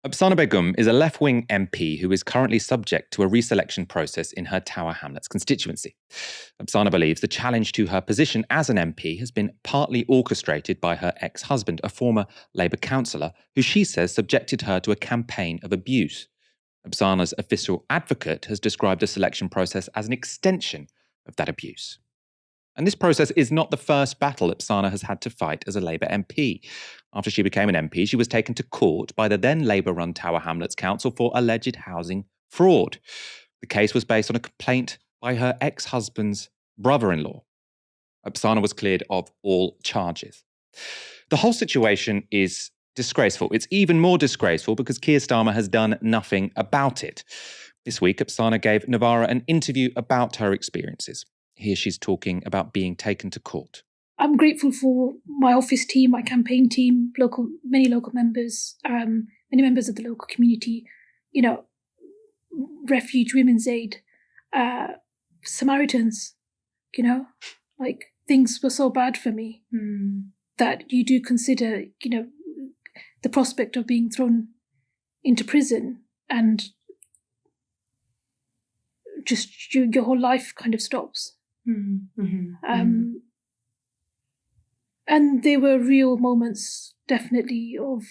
Apsana Begum is a left-wing MP who is currently subject to a reselection process in her Tower Hamlets constituency. Apsana believes the challenge to her position as an MP has been partly orchestrated by her ex-husband, a former Labour councillor, who she says subjected her to a campaign of abuse. Apsana's official advocate has described the selection process as an extension of that abuse. And this process is not the first battle Apsana has had to fight as a Labour MP. After she became an MP, she was taken to court by the then Labour-run Tower Hamlets Council for alleged housing fraud. The case was based on a complaint by her ex-husband's brother-in-law. Apsana was cleared of all charges. The whole situation is disgraceful. It's even more disgraceful because Keir Starmer has done nothing about it. This week, Apsana gave Novara an interview about her experiences. Here she's talking about being taken to court. I'm grateful for my office team, my campaign team, many local members, many members of the local community, Refuge, Women's Aid, Samaritans, things were so bad for me that you do consider, the prospect of being thrown into prison and just your whole life kind of stops. And there were real moments, definitely, of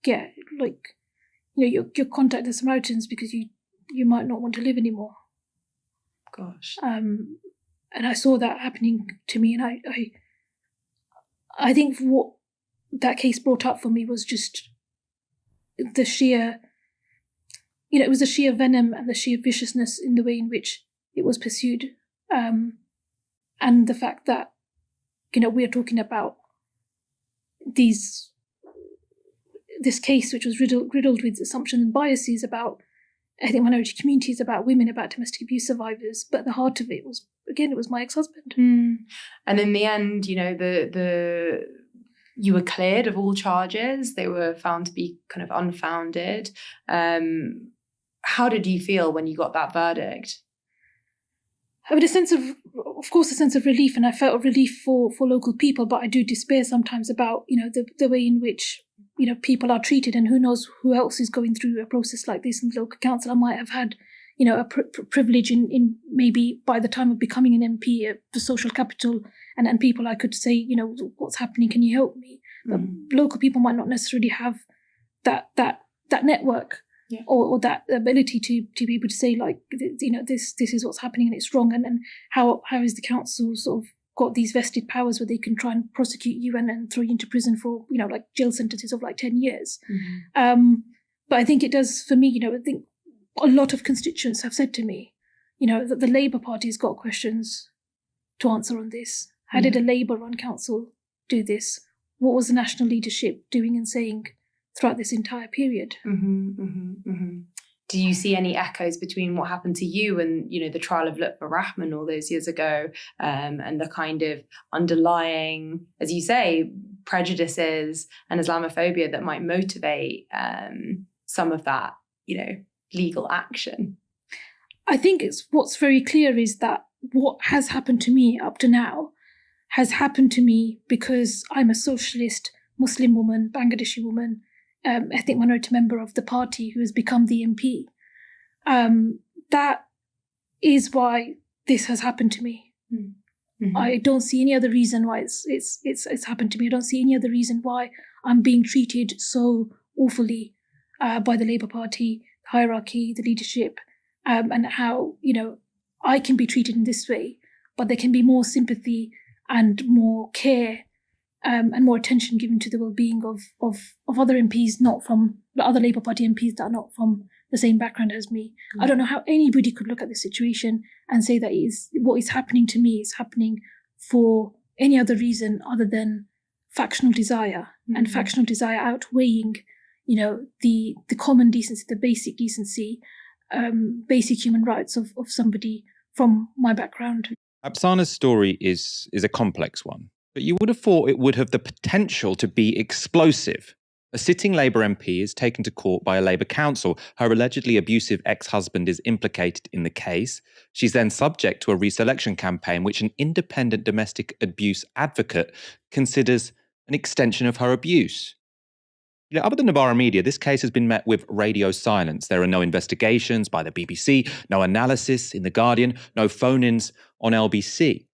your contact the Samaritans because you might not want to live anymore. Gosh. And I saw that happening to me, and I think what that case brought up for me was just the sheer, it was the sheer venom and the sheer viciousness in the way in which it was pursued, and the fact that we are talking about this case which was riddled with assumptions and biases about ethnic minority communities, about women, about domestic abuse survivors, but the heart of it was, again, it was my ex-husband. And in the end, you were cleared of all charges. They were found to be kind of unfounded. How did you feel when you got that verdict? I had a sense of relief, and I felt a relief for local people, but I do despair sometimes about, the way in which, people are treated, and who knows who else is going through a process like this in the local council. I might have had, a privilege in maybe by the time of becoming an MP, the social capital, and people I could say, what's happening, can you help me? But local people might not necessarily have that network. Yeah. Or that ability to be able to say, like, this is what's happening and it's wrong, and how is the council sort of got these vested powers where they can try and prosecute you and throw you into prison for like jail sentences of like 10 years. But I think it does for me. I think a lot of constituents have said to me, that the Labour Party's got questions to answer on this. How did a Labour-run council do this? What was the national leadership doing and saying throughout this entire period? Do you see any echoes between what happened to you and, the trial of Lutfur Rahman all those years ago, and the kind of underlying, as you say, prejudices and Islamophobia that might motivate some of that, legal action? I think what's very clear is that what has happened to me up to now has happened to me because I'm a socialist Muslim woman, Bangladeshi woman, ethnic minority member of the party who has become the MP. That is why this has happened to me. I don't see any other reason why it's happened to me. I don't see any other reason why I'm being treated so awfully by the Labour Party, the hierarchy, the leadership, and how I can be treated in this way, but there can be more sympathy and more care and more attention given to the well-being of other MPs, not from the other Labour Party MPs that are not from the same background as me. I don't know how anybody could look at this situation and say that what is happening to me is happening for any other reason other than factional desire, and factional desire outweighing, the common decency, the basic decency, basic human rights of somebody from my background. Apsana's story is a complex one, but you would have thought it would have the potential to be explosive. A sitting Labour MP is taken to court by a Labour council. Her allegedly abusive ex-husband is implicated in the case. She's then subject to a reselection campaign, which an independent domestic abuse advocate considers an extension of her abuse. Other than Novara Media, this case has been met with radio silence. There are no investigations by the BBC, no analysis in The Guardian, no phone-ins on LBC.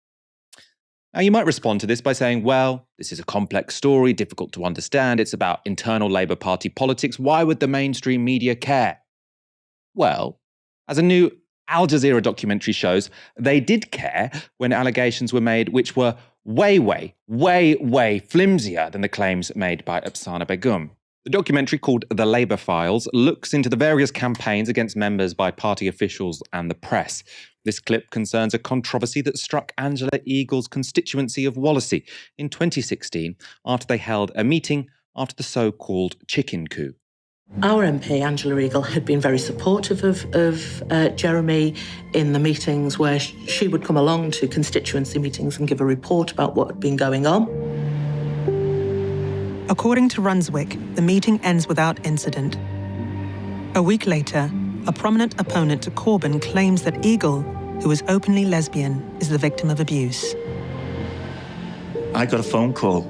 Now, you might respond to this by saying, well, this is a complex story, difficult to understand. It's about internal Labour Party politics. Why would the mainstream media care? Well, as a new Al Jazeera documentary shows, they did care when allegations were made which were way, way, way, way flimsier than the claims made by Apsana Begum. The documentary, called The Labour Files, looks into the various campaigns against members by party officials and the press. This clip concerns a controversy that struck Angela Eagle's constituency of Wallasey in 2016 after they held a meeting after the so-called chicken coup. Our MP, Angela Eagle, had been very supportive of Jeremy in the meetings where she would come along to constituency meetings and give a report about what had been going on. According to Runswick, the meeting ends without incident. A week later, a prominent opponent to Corbyn claims that Eagle, who is openly lesbian, is the victim of abuse. I got a phone call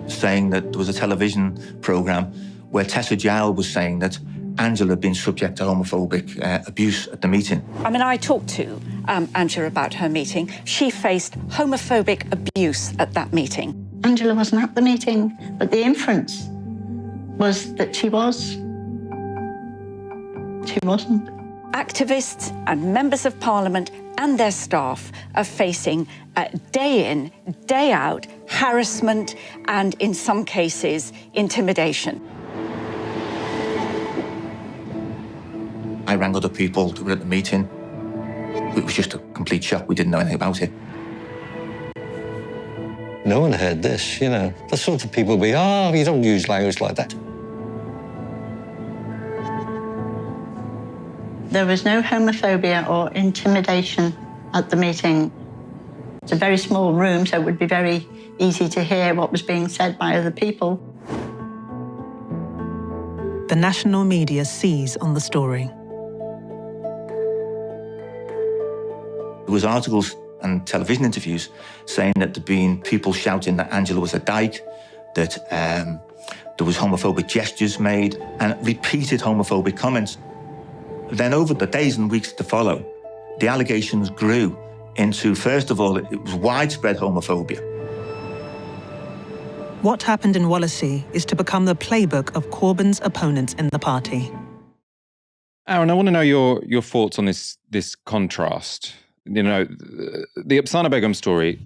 saying that there was a television programme where Tessa Jowell was saying that Angela had been subject to homophobic abuse at the meeting. I mean, I talked to Angela about her meeting. She faced homophobic abuse at that meeting. Angela wasn't at the meeting, but the inference was that she was. She wasn't. Activists and members of parliament and their staff are facing day in, day out harassment and, in some cases, intimidation. I rang other people who were at the meeting. It was just a complete shock. We didn't know anything about it. No one heard this, you know. The sort of people you don't use language like that. There was no homophobia or intimidation at the meeting. It's a very small room, so it would be very easy to hear what was being said by other people. The national media seize on the story. There was articles and television interviews saying that there'd been people shouting that Angela was a dyke, that there was homophobic gestures made, and repeated homophobic comments. Then over the days and weeks to follow, the allegations grew into, first of all, it was widespread homophobia. What happened in Wallasey is to become the playbook of Corbyn's opponents in the party. Aaron, I want to know your thoughts on this contrast. You know, the Apsana Begum story,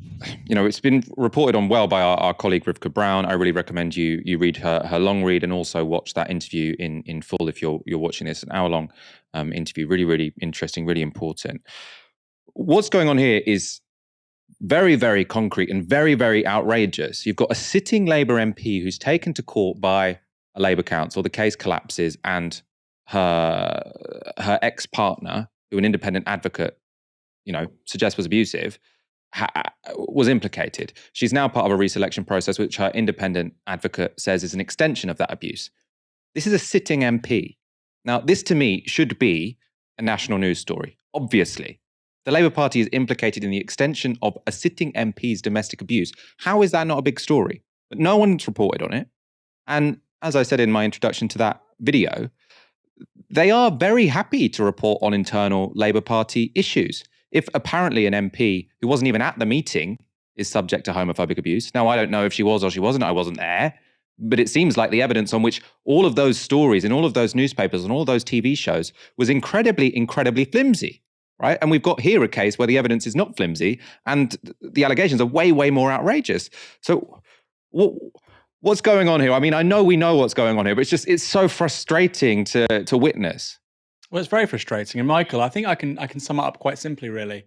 you know, it's been reported on well by our colleague Rivka Brown. I really recommend you read her long read and also watch that interview in full if you're watching this, an hour-long interview. Really, really interesting, really important. What's going on here is very, very concrete and very, very outrageous. You've got a sitting Labour MP who's taken to court by a Labour council. The case collapses and her ex-partner, who an independent advocate, you know, suggests was abusive, was implicated. She's now part of a reselection process, which her independent advocate says is an extension of that abuse. This is a sitting MP. Now, this to me should be a national news story, obviously. The Labour Party is implicated in the extension of a sitting MP's domestic abuse. How is that not a big story? But no one's reported on it. And as I said in my introduction to that video, they are very happy to report on internal Labour Party issues. If apparently an MP who wasn't even at the meeting is subject to homophobic abuse. Now, I don't know if she was or she wasn't. I wasn't there. But it seems like the evidence on which all of those stories and all of those newspapers and all of those TV shows was incredibly, incredibly flimsy, right? And we've got here a case where the evidence is not flimsy and the allegations are way, way more outrageous. So what's going on here? I mean, I know we know what's going on here, but it's so frustrating to witness. Well, it's very frustrating. And Michael, I think I can sum it up quite simply, really.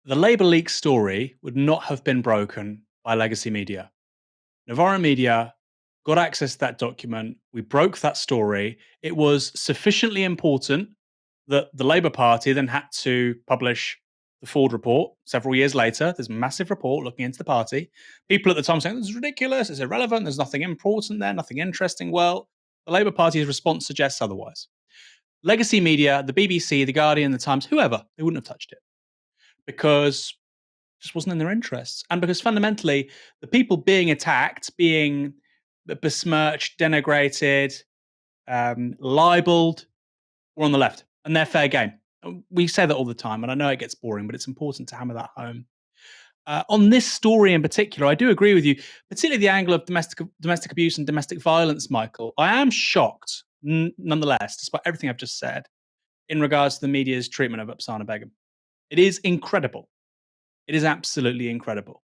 The Labour leak story would not have been broken by legacy media. Novara Media got access to that document. We broke that story. It was sufficiently important that the Labour Party then had to publish the Ford report several years later. There's a massive report looking into the party. People at the time saying, this is ridiculous, it's irrelevant, there's nothing important there, nothing interesting. Well, the Labour Party's response suggests otherwise. Legacy media, the BBC, the Guardian, the Times, whoever, they wouldn't have touched it because it just wasn't in their interests. And because fundamentally, the people being attacked, being besmirched, denigrated, libeled, were on the left, and they're fair game. We say that all the time, and I know it gets boring, but it's important to hammer that home. On this story in particular, I do agree with you, particularly the angle of domestic abuse and domestic violence, Michael. I am shocked, nonetheless, despite everything I've just said, in regards to the media's treatment of Apsana Begum. It is incredible. It is absolutely incredible.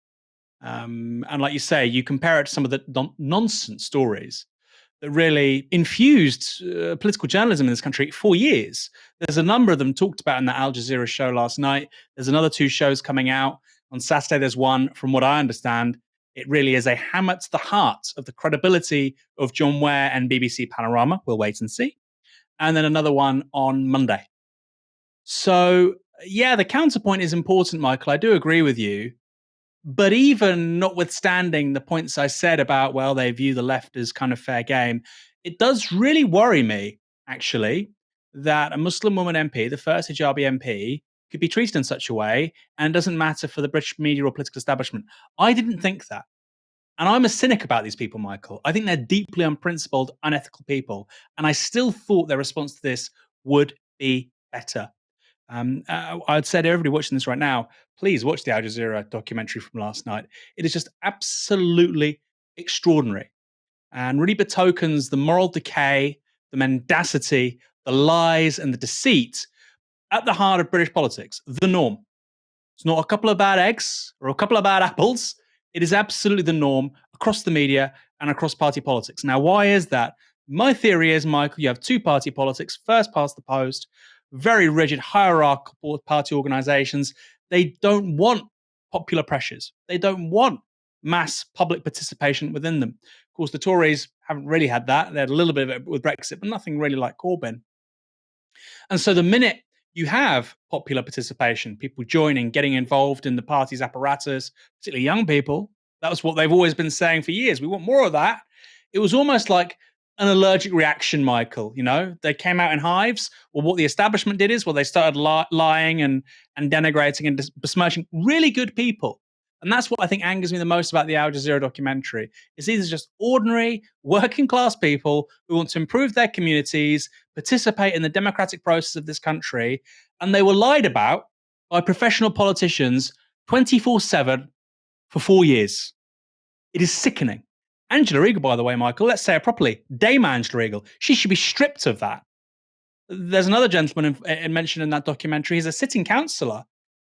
And like you say, you compare it to some of the nonsense stories that really infused political journalism in this country for years. There's a number of them talked about in the Al Jazeera show last night. There's another 2 shows coming out. On Saturday, there's one, from what I understand, it really is a hammer to the heart of the credibility of John Ware and BBC Panorama. We'll wait and see. And then another one on Monday. So, yeah, the counterpoint is important, Michael. I do agree with you. But even notwithstanding the points I said about, well, they view the left as kind of fair game, it does really worry me, actually, that a Muslim woman MP, the first hijabi MP, could be treated in such a way and it doesn't matter for the British media or political establishment. I didn't think that. And I'm a cynic about these people, Michael. I think they're deeply unprincipled, unethical people. And I still thought their response to this would be better. I'd say to everybody watching this right now, please watch the Al Jazeera documentary from last night. It is just absolutely extraordinary and really betokens the moral decay, the mendacity, the lies, and the deceit at the heart of British politics, the norm. It's not a couple of bad eggs or a couple of bad apples. It is absolutely the norm across the media and across party politics. Now, why is that? My theory is, Michael, you have two-party politics, first past the post, very rigid, hierarchical party organizations. They don't want popular pressures. They don't want mass public participation within them. Of course, the Tories haven't really had that. They had a little bit of it with Brexit, but nothing really like Corbyn. And so the minute you have popular participation, people joining, getting involved in the party's apparatus, particularly young people, that was what they've always been saying for years. We want more of that. It was almost like an allergic reaction, Michael. You know, they came out in hives. Well, what the establishment did is, well, they started lying and denigrating and besmirching really good people. And that's what I think angers me the most about the Al Jazeera documentary. Is these are just ordinary working class people who want to improve their communities, participate in the democratic process of this country, and they were lied about by professional politicians 24/7 for 4 years. It is sickening. Angela Eagle, by the way, Michael, let's say it properly, Dame Angela Eagle, she should be stripped of that. There's another gentleman mentioned in that documentary. He's a sitting councillor.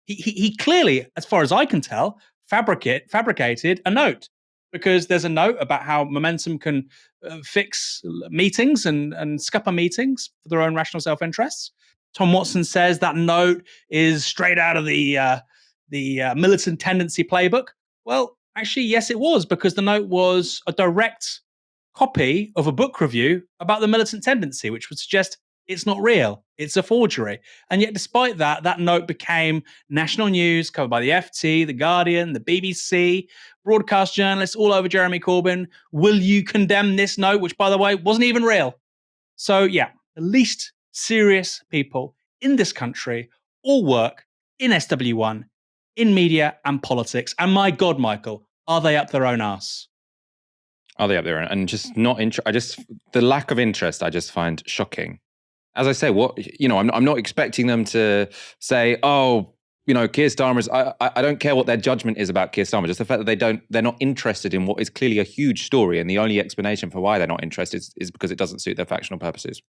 He clearly, as far as I can tell, fabricated a note, because there's a note about how Momentum can fix meetings and scupper meetings for their own rational self-interests. Tom Watson says that note is straight out of the militant tendency playbook. Well, actually, yes, it was, because the note was a direct copy of a book review about the militant tendency, which would suggest it's not real. It's a forgery. And yet, despite that, that note became national news, covered by the FT, the Guardian, the BBC, broadcast journalists all over Jeremy Corbyn. Will you condemn this note, which, by the way, wasn't even real? So, yeah, the least serious people in this country all work in SW1, in media and politics. And my God, Michael, are they up their own arse? Are they up there? And just not the lack of interest I just find shocking. As I say, I'm not expecting them to say, oh, Keir Starmer's, I don't care what their judgment is about Keir Starmer. Just the fact that they're not interested in what is clearly a huge story. And the only explanation for why they're not interested is because it doesn't suit their factional purposes.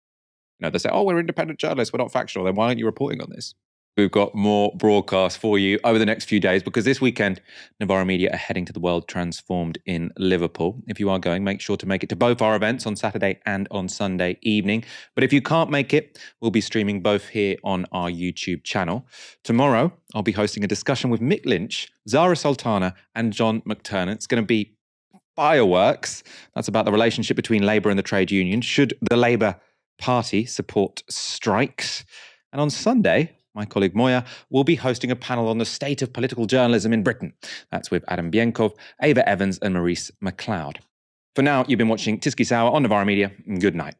They say, oh, we're independent journalists, we're not factional. Then why aren't you reporting on this? We've got more broadcasts for you over the next few days, because this weekend, Novara Media are heading to the World Transformed in Liverpool. If you are going, make sure to make it to both our events on Saturday and on Sunday evening. But if you can't make it, we'll be streaming both here on our YouTube channel. Tomorrow, I'll be hosting a discussion with Mick Lynch, Zara Sultana, and John McTernan. It's going to be fireworks. That's about the relationship between Labour and the trade union. Should the Labour Party support strikes? And on Sunday, my colleague Moya will be hosting a panel on the state of political journalism in Britain. That's with Adam Bienkov, Ava Evans, and Maurice McLeod. For now, you've been watching Tiski's Hour on Novara Media. Good night.